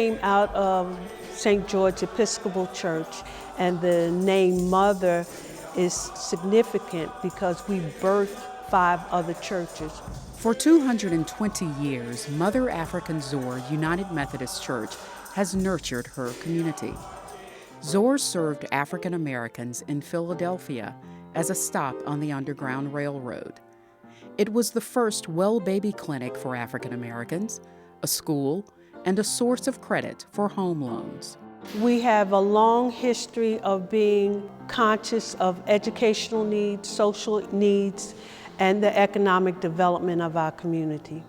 came out of St. George Episcopal Church, and the name Mother is significant because we birthed 5 other churches. For 220 years, Mother African Zoar United Methodist Church has nurtured her community. Zoar served African Americans in Philadelphia as a stop on the Underground Railroad. It was the first well baby clinic for African Americans, a school, and a source of credit for home loans. We have a long history of being conscious of educational needs, social needs, and the economic development of our community.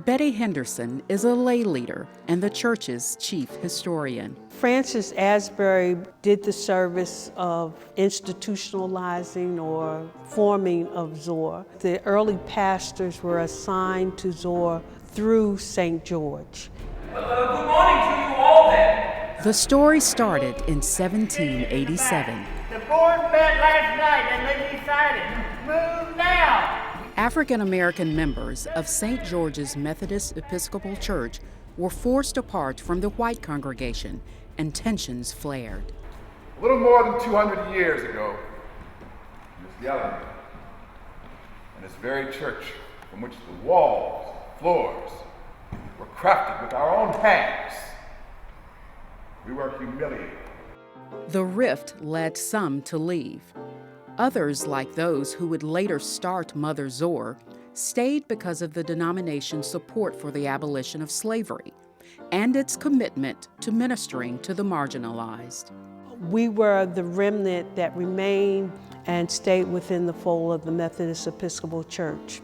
Betty Henderson is a lay leader and the church's chief historian. Francis Asbury did the service of institutionalizing or forming of Zoar. The early pastors were assigned to Zoar through St. George. Good morning to you all then. The story started in 1787. The board met last night and they decided, move now. African American members of St. George's Methodist Episcopal Church were forced apart from the white congregation, and tensions flared. A little more than 200 years ago, Miss Yellen, in this very church from which the walls, floors were crafted with our own hands, we were humiliated. The rift led some to leave. Others, like those who would later start Mother Zoar, stayed because of the denomination's support for the abolition of slavery and its commitment to ministering to the marginalized. We were the remnant that remained and stayed within the fold of the Methodist Episcopal Church.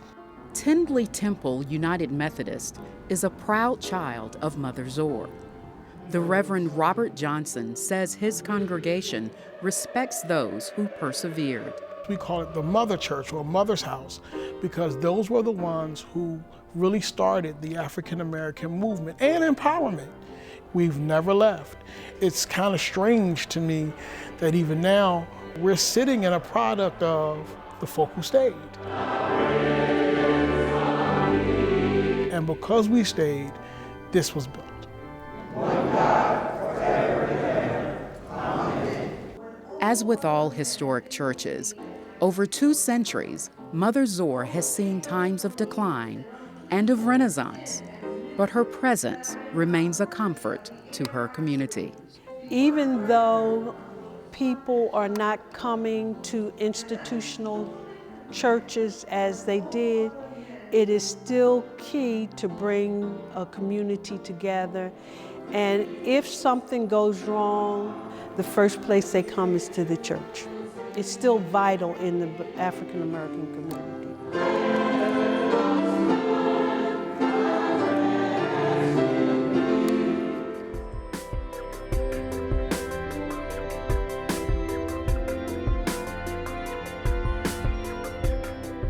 Tindley Temple United Methodist is a proud child of Mother Zoar. The Reverend Robert Johnson says his congregation respects those who persevered. We call it the Mother Church or Mother's House because those were the ones who really started the African American movement and empowerment. We've never left. It's kind of strange to me that even now we're sitting in a product of the folk who stayed. And because we stayed, this was built. As with all historic churches, over 2 centuries, Mother Zoar has seen times of decline and of renaissance, but her presence remains a comfort to her community. Even though people are not coming to institutional churches as they did, it is still key to bring a community together. And if something goes wrong, the first place they come is to the church. It's still vital in the African American community.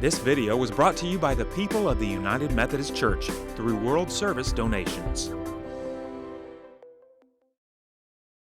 This video was brought to you by the people of the United Methodist Church through World Service donations.